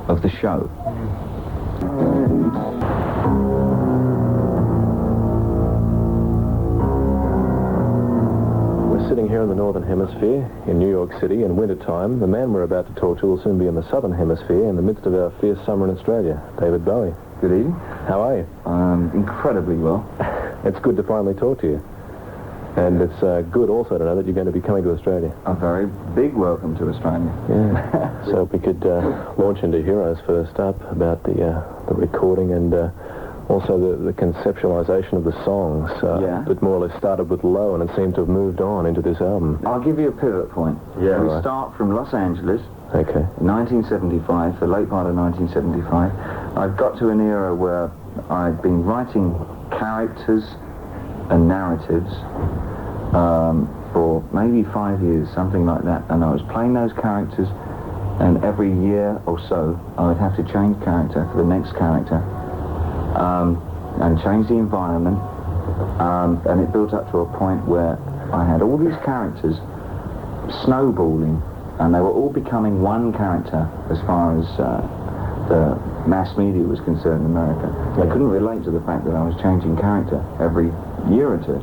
of the show. Sitting here in the Northern Hemisphere, in New York City, in wintertime. The man we're about to talk to will soon be in the Southern Hemisphere, in the midst of our fierce summer in Australia. David Bowie. Good evening. How are you? Incredibly well. It's good to finally talk to you. And it's good also to know that you're going to be coming to Australia. A very big welcome to Australia. Yeah. So if we could launch into Heroes first up, about the recording and also the conceptualization of the songs. It more or less started with Low and it seemed to have moved on into this album. I'll give you a pivot point. Yeah, we start from Los Angeles, okay. 1975, the late part of 1975. I'd got to an era where I'd been writing characters and narratives for maybe 5 years, something like that, and I was playing those characters, and every year or so I would have to change character for the next character. And change the environment, and it built up to a point where I had all these characters snowballing, and they were all becoming one character as far as the mass media was concerned in America. They couldn't relate to the fact that I was changing character every year or two,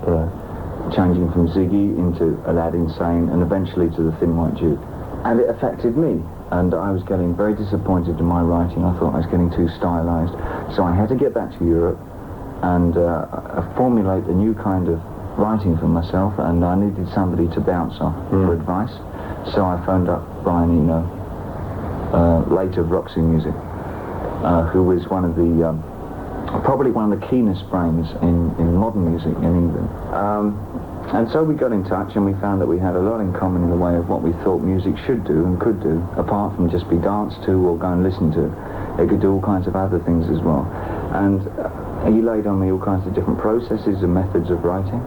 changing from Ziggy into Aladdin Sane and eventually to the Thin White Duke. And it affected me. And I was getting very disappointed in my writing. I thought I was getting too stylized. So I had to get back to Europe and formulate a new kind of writing for myself, and I needed somebody to bounce off for advice. So I phoned up Brian Eno, later of Roxy Music, who was one of the, probably one of the keenest brains in modern music in England. And so we got in touch and we found that we had a lot in common in the way of what we thought music should do and could do, apart from just be danced to or go and listen to. It could do all kinds of other things as well. And he laid on me all kinds of different processes and methods of writing.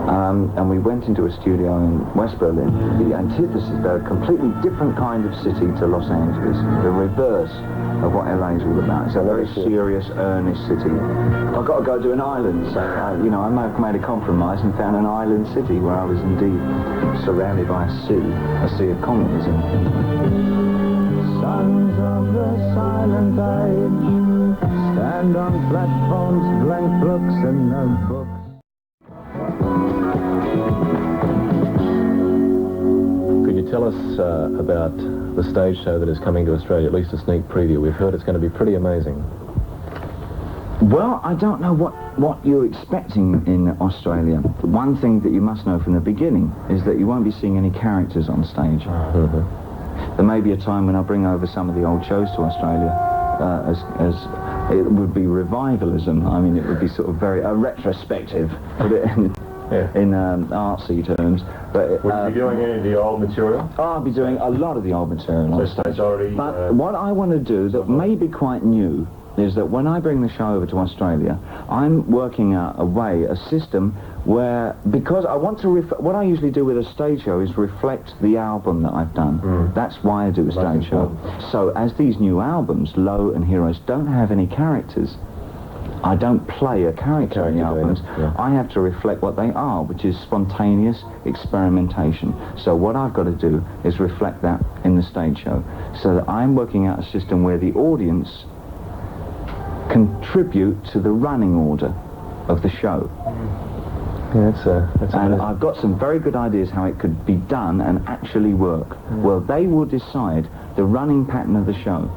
And we went into a studio in West Berlin, the antithesis, a completely different kind of city to Los Angeles, the reverse of what LA is all about. It's a very serious, earnest city. I've got to go to an island, so I may have made a compromise and found an island city where I was indeed surrounded by a sea of communism. Sons of the silent age stand on platforms, blank books and notebooks. Could you tell us about the stage show that is coming to Australia, at least a sneak preview? We've heard it's going to be pretty amazing. Well, I don't know what you're expecting in Australia. One thing that you must know from the beginning is that you won't be seeing any characters on stage. There may be a time when I bring over some of the old shows to Australia, as it would be revivalism. I mean, it would be sort of very retrospective, put it in artsy terms. But would you be doing any of the old material? I'll be doing a lot of the old material on stage. Already, but what I want to do that may be quite new is that when I bring the show over to Australia, I'm working out a system where, because I want to, what I usually do with a stage show is reflect the album that I've done. That's why I do a stage show. So as these new albums, Low and Heroes, don't have any characters, I don't play a character in the albums. I have to reflect what they are, which is spontaneous experimentation. So what I've got to do is reflect that in the stage show, so that I'm working out a system where the audience contribute to the running order of the show. That's and I've got some very good ideas how it could be done and actually work. Well, they will decide the running pattern of the show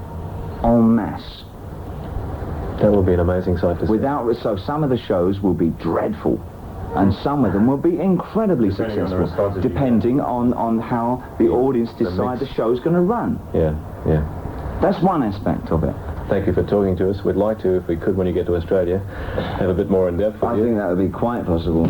en masse. That will be an amazing sight to see. So some of the shows will be dreadful, and some of them will be incredibly successful, depending on how the audience decide the show's going to run. That's one aspect of it. Thank you for talking to us. We'd like to, if we could, when you get to Australia, have a bit more in depth with you. I think that would be quite possible.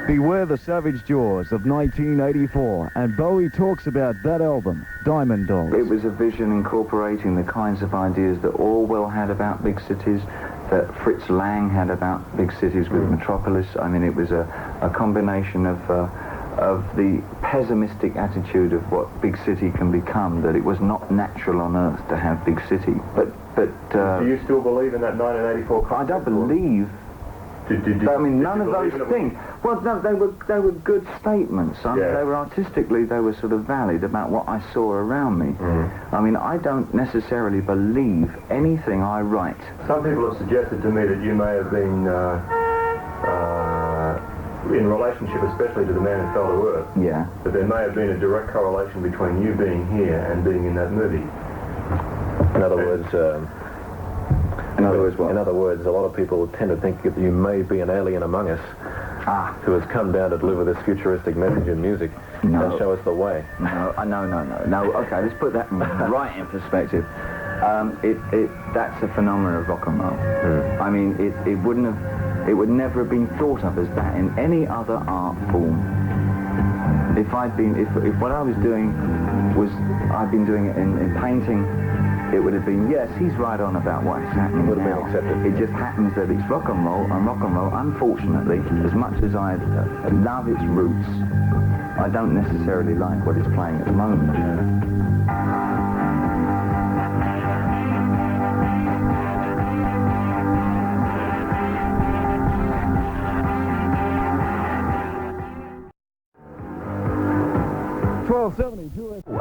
Beware the Savage Jaws of 1984, and Bowie talks about that album, Diamond Dogs. It was a vision incorporating the kinds of ideas that Orwell had about big cities, that Fritz Lang had about big cities with Metropolis. I mean, it was a combination of the pessimistic attitude of what big city can become, that it was not natural on Earth to have big city. But do you still believe in that 1984 concept? I don't believe I mean, none of those things. Well, no, they were good statements. I mean, they were artistically, they were sort of valid about what I saw around me. I mean, I don't necessarily believe anything I write. Some people have suggested to me that you may have been in relationship, especially to the man who fell to earth. Yeah. That there may have been a direct correlation between you being here and being in that movie. In other words, what? In other words, a lot of people tend to think that you may be an alien among us who has come down to deliver this futuristic message in music and show us the way. No. Okay, let's put that right in perspective. That's a phenomenon of rock and roll. I mean, it would never have been thought of as that in any other art form. If what I was doing was, I'd been doing it in painting, it would have been, yes, he's right on about what's happening. Would have been accepted. It just happens that it's rock and roll, unfortunately, as much as I love its roots, I don't necessarily like what it's playing at the moment.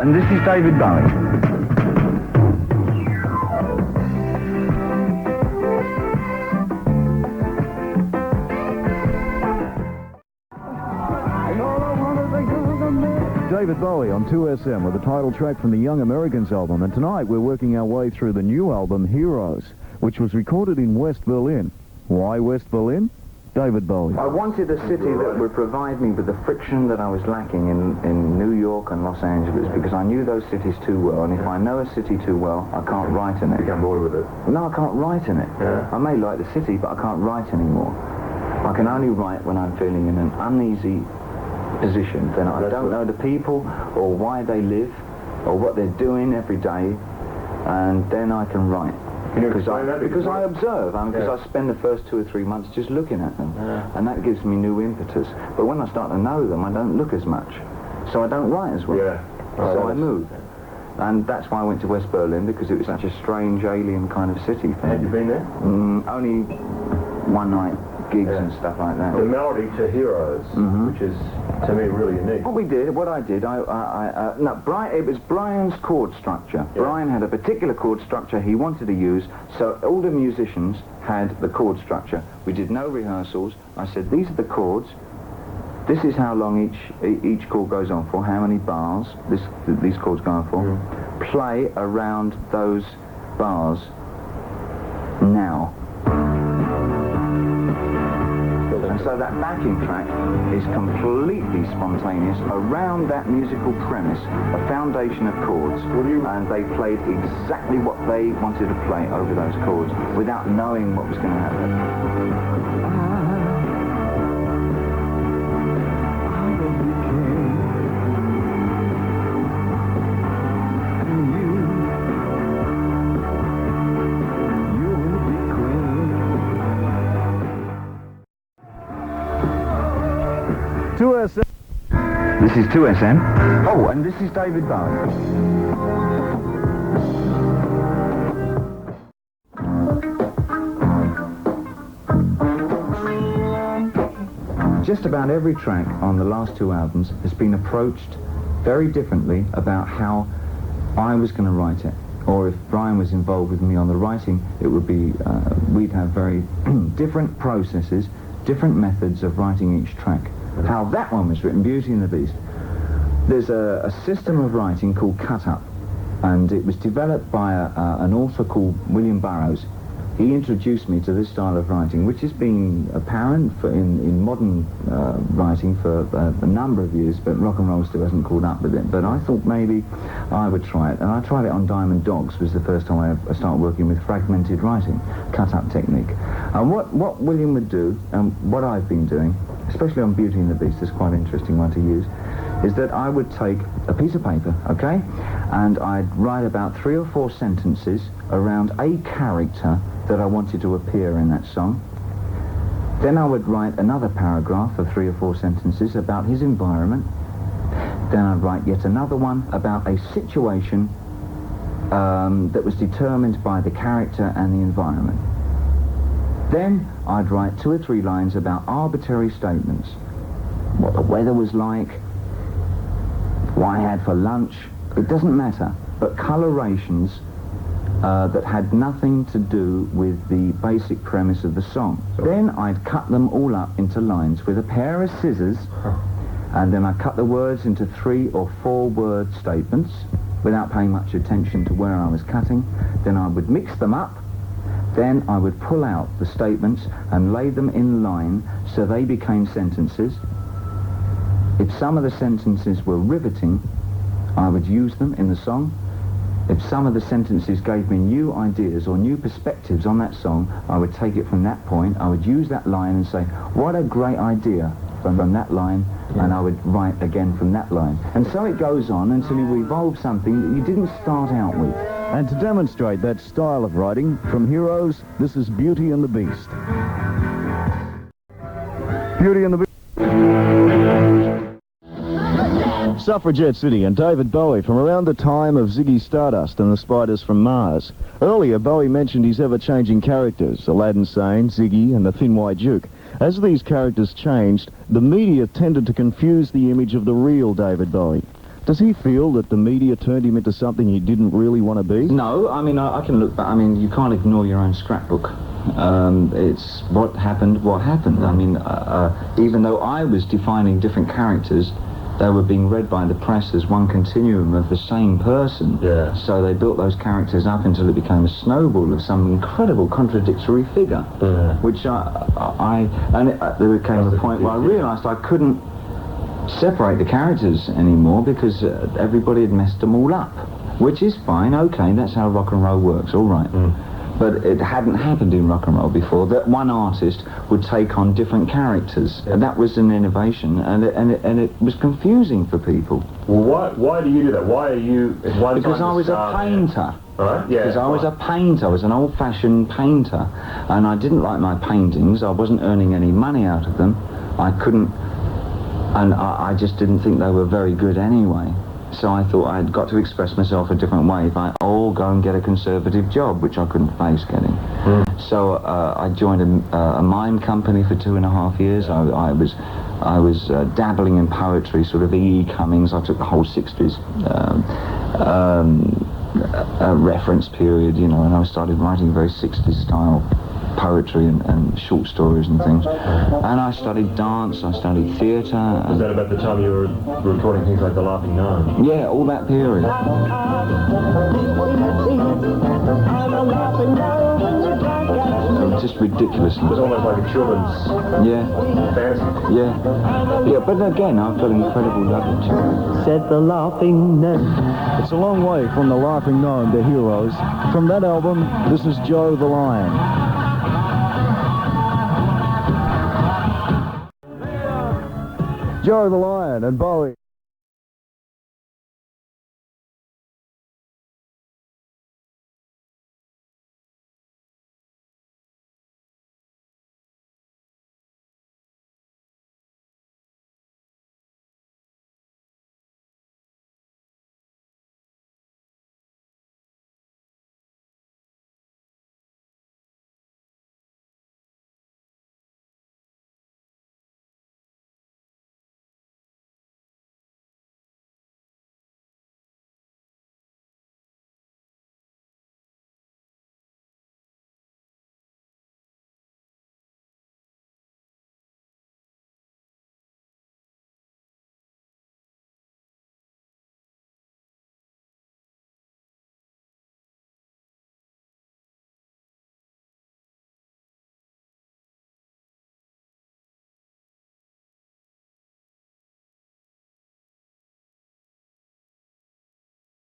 And this is David Bowie. David Bowie on 2SM with the title track from the Young Americans album, and tonight we're working our way through the new album Heroes, which was recorded in West Berlin. Why West Berlin? David Bowie. I wanted a city that would provide me with the friction that I was lacking in New York and Los Angeles, because I knew those cities too well, and if I know a city too well, I can't write in it. You get bored with it? No, I can't write in it. I may like the city, but I can't write anymore. I can only write when I'm feeling in an uneasy position. Then I don't know the people or why they live or what they're doing every day, and then I can write. Because I observe, because I spend the first 2 or 3 months just looking at them, and that gives me new impetus. But when I start to know them, I don't look as much, so I don't write as well. So I move. And that's why I went to West Berlin, because it was such a strange, alien kind of city. Had you been there? Only one night gigs and stuff like that. The melody to Heroes, which is, to me, really unique. What I did, it was Brian's chord structure. Brian had a particular chord structure he wanted to use, so all the musicians had the chord structure. We did no rehearsals. I said, these are the chords. This is how long each chord goes on for, how many bars these chords go on for. Play around those bars now. So that backing track is completely spontaneous around that musical premise, a foundation of chords, and they played exactly what they wanted to play over those chords without knowing what was going to happen. This is 2SM. Oh, and this is David Bowie. Just about every track on the last 2 albums has been approached very differently about how I was going to write it. Or if Brian was involved with me on the writing, it would be, we'd have very different processes, different methods of writing each track. How that one was written, Beauty and the Beast. There's a system of writing called cut-up, and it was developed by an author called William Burroughs. He introduced me to this style of writing, which has been apparent in modern writing for a number of years, but rock and roll still hasn't caught up with it. But I thought maybe I would try it, and I tried it on Diamond Dogs. Was the first time I started working with fragmented writing, cut-up technique. And what William would do, and what I've been doing, especially on Beauty and the Beast, is quite an interesting one to use, is that I would take a piece of paper, okay, and I'd write about 3 or 4 sentences around a character that I wanted to appear in that song. Then I would write another paragraph of 3 or 4 sentences about his environment. Then I'd write yet another one about a situation that was determined by the character and the environment. Then I'd write 2 or 3 lines about arbitrary statements. What the weather was like, what I had for lunch, it doesn't matter, but colorations that had nothing to do with the basic premise of the song. Then I'd cut them all up into lines with a pair of scissors, and then I'd cut the words into 3 or 4 word statements without paying much attention to where I was cutting. Then I would mix them up. Then I would pull out the statements and lay them in line so they became sentences. If some of the sentences were riveting, I would use them in the song. If some of the sentences gave me new ideas or new perspectives on that song, I would take it from that point. I would use that line and say, what a great idea from that line, and I would write again from that line. And so it goes on until you evolve something that you didn't start out with. And to demonstrate that style of writing, from Heroes, this is Beauty and the Beast. Beauty and the Beast. Suffragette City and David Bowie from around the time of Ziggy Stardust and the Spiders from Mars. Earlier, Bowie mentioned his ever-changing characters, Aladdin Sane, Ziggy and the Thin White Duke. As these characters changed, the media tended to confuse the image of the real David Bowie. Does he feel that the media turned him into something he didn't really want to be? No, I mean, I can look back. I mean, you can't ignore your own scrapbook. It's what happened. I mean, even though I was defining different characters, they were being read by the press as one continuum of the same person. Yeah. So they built those characters up until it became a snowball of some incredible contradictory figure. Yeah. Which there came a point where I realised I couldn't separate the characters anymore because everybody had messed them all up. Which is fine, okay, that's how rock and roll works, all right. But it hadn't happened in rock and roll before, that one artist would take on different characters. And that was an innovation, and it was confusing for people. Well, why do you do that? Why are you... Because I was a painter. Right? Yeah. Because I was a painter, I was an old-fashioned painter, and I didn't like my paintings. I wasn't earning any money out of them. I couldn't, and I just didn't think they were very good anyway. So I thought I'd got to express myself a different way. If I go and get a conservative job, which I couldn't face getting. So I joined a mime company for 2.5 years. I was dabbling in poetry, sort of E.E. Cummings. I took the whole 60s reference period, you know, and I started writing very 60s style poetry and short stories and things. And I studied dance, I studied theatre. Was that about the time you were recording things like The Laughing Gnome? Yeah, all that period. Just ridiculous. It was almost like a children's fantasy. Yeah, but again, I felt incredible love of children. Said the Laughing Gnome. It's a long way from the Laughing Gnome to Heroes. From that album, this is Joe the Lion. Joe the Lion and Bowie.